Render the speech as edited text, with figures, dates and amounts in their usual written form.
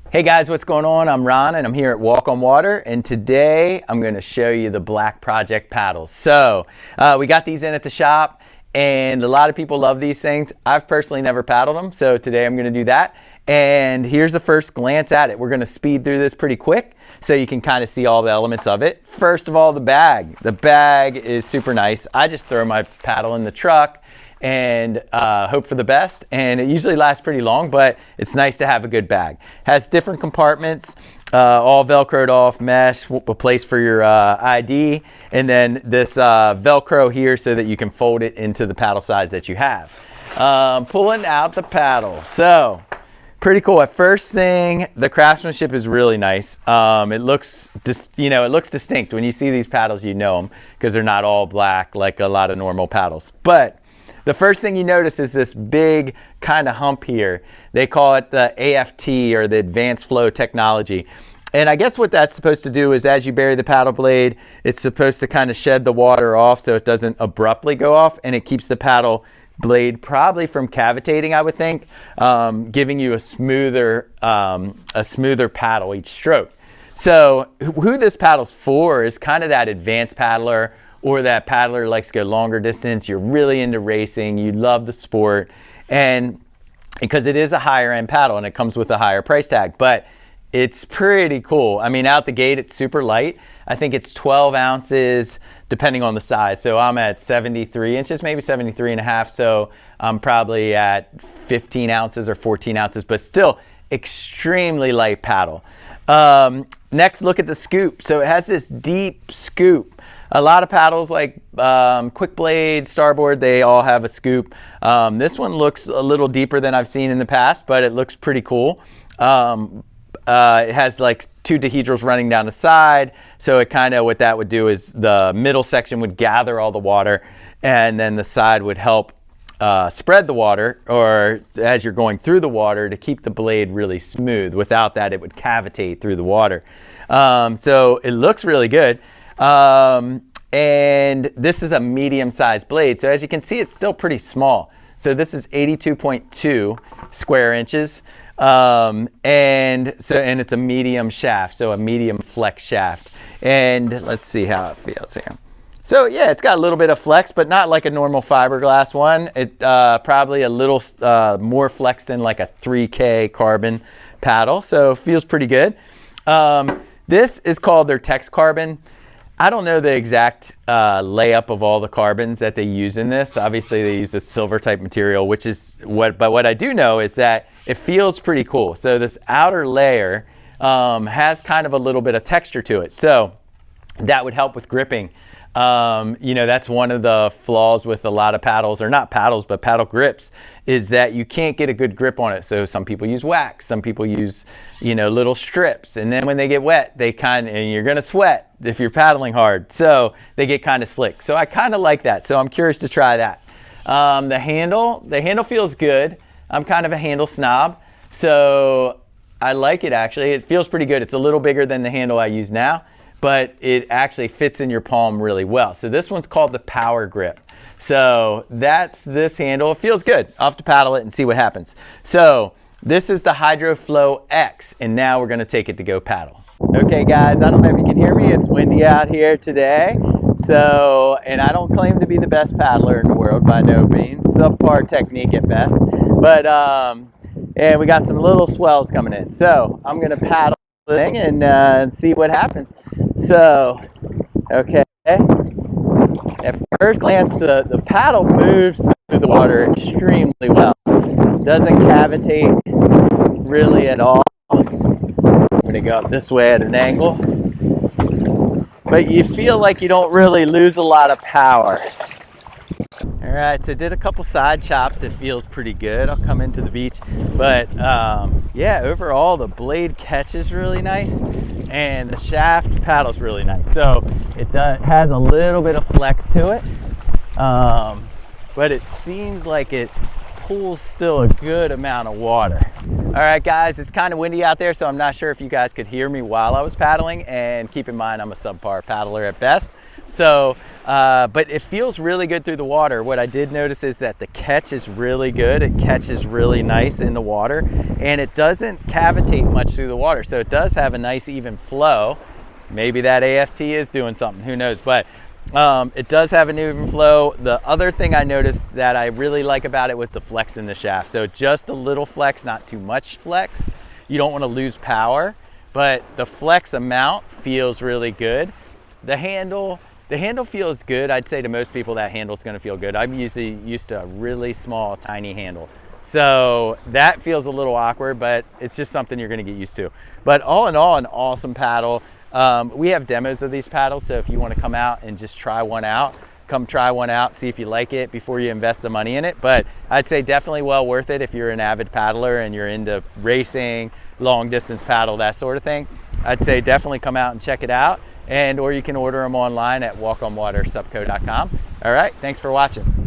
Hey guys, what's going on? I'm Ron and I'm here at Walk on Water, and today I'm going to show you the Black Project paddles. So we got these in at the shop and a lot of people love these things. I've personally never paddled them, so today I'm going to do that. And here's the first glance at it. We're going to speed through this pretty quick so you can kind of see all the elements of it. First of all, the bag. The bag is super nice. I just throw my paddle in the truck and hope for the best, and it usually lasts pretty long, but it's nice to have a good bag. Has different compartments, all velcroed off, mesh, a place for your ID, and then this velcro here so that you can fold it into the paddle size that you have. Pulling out the paddle, so pretty cool. At first thing, the craftsmanship is really nice. It looks it looks distinct. When you see these paddles, you know them because they're not all black like a lot of normal paddles. But the first thing you notice is this big kind of hump here. They call it the AFT, or the Advanced Flow Technology. And I guess what that's supposed to do is, as you bury the paddle blade, it's supposed to kind of shed the water off so it doesn't abruptly go off, and it keeps the paddle blade probably from cavitating, I would think, giving you a smoother paddle each stroke. So who this paddle's for is kind of that advanced paddler, or that paddler who likes to go longer distance. You're really into racing, you love the sport, and because it is a higher end paddle and it comes with a higher price tag, but it's pretty cool. I mean, out the gate, it's super light. I think it's 12 ounces depending on the size. So I'm at 73 inches, maybe 73 and a half. So I'm probably at 15 ounces or 14 ounces, but still extremely light paddle. Next, look at the scoop. So it has this deep scoop. A lot of paddles like Quick Blade, Starboard, they all have a scoop. This one looks a little deeper than I've seen in the past, but it looks pretty cool. It has like two dehedrals running down the side, so it kind of, what that would do is the middle section would gather all the water, and then the side would help spread the water, or as you're going through the water, to keep the blade really smooth. Without that, it would cavitate through the water. So it looks really good. And this is a medium-sized blade, so as you can see, it's still pretty small. So this is 82.2 square inches, and it's a medium shaft, so a medium flex shaft. And let's see how it feels here. So yeah, it's got a little bit of flex, but not like a normal fiberglass one. It probably a little more flex than like a 3K carbon paddle, so feels pretty good. This is called their Tex Carbon. I don't know the exact layup of all the carbons that they use in this. Obviously, they use a silver type material, but what I do know is that it feels pretty cool. So this outer layer has kind of a little bit of texture to it. So that would help with gripping. That's one of the flaws with a lot of paddles, or not paddles, but paddle grips, is that you can't get a good grip on it. So some people use wax, some people use, little strips, and then when they get wet, and you're gonna sweat if you're paddling hard, so they get kind of slick. So I kind of like that, so I'm curious to try that. The handle feels good. I'm kind of a handle snob, so I like it actually. It feels pretty good. It's a little bigger than the handle I use now, but it actually fits in your palm really well. So this one's called the Power Grip. So that's this handle. It feels good. I'll have to paddle it and see what happens. So this is the Hydro Flow X, and now we're gonna take it to go paddle. Okay guys, I don't know if you can hear me. It's windy out here today. So, and I don't claim to be the best paddler in the world by no means. Subpar technique at best. But, and we got some little swells coming in. So I'm gonna paddle the thing and see what happens. So, okay, at first glance, the paddle moves through the water extremely well. Doesn't cavitate really at all. I'm gonna go up this way at an angle. But you feel like you don't really lose a lot of power. All right, so did a couple side chops. It feels pretty good. I'll come into the beach. But yeah, overall the blade catches really nice, and the shaft paddle's really nice. So it has a little bit of flex to it, but it seems like it pulls still a good amount of water. All right guys, it's kind of windy out there, so I'm not sure if you guys could hear me while I was paddling, and keep in mind I'm a subpar paddler at best, So, but it feels really good through the water. What I did notice is that the catch is really good. It catches really nice in the water, and it doesn't cavitate much through the water. So it does have a nice even flow. Maybe that AFT is doing something, who knows, but it does have an even flow. The other thing I noticed that I really like about it was the flex in the shaft. So just a little flex, not too much flex. You don't want to lose power, but the flex amount feels really good. The handle feels good. I'd say to most people that handle's going to feel good. I'm usually used to a really small, tiny handle. So that feels a little awkward, but it's just something you're going to get used to. But all in all, an awesome paddle. We have demos of these paddles, so if you want to come out and just try one out, come try one out, see if you like it before you invest the money in it. But I'd say definitely well worth it if you're an avid paddler and you're into racing, long distance paddle, that sort of thing. I'd say definitely come out and check it out, or you can order them online at walkonwatersupco.com. All right, thanks for watching.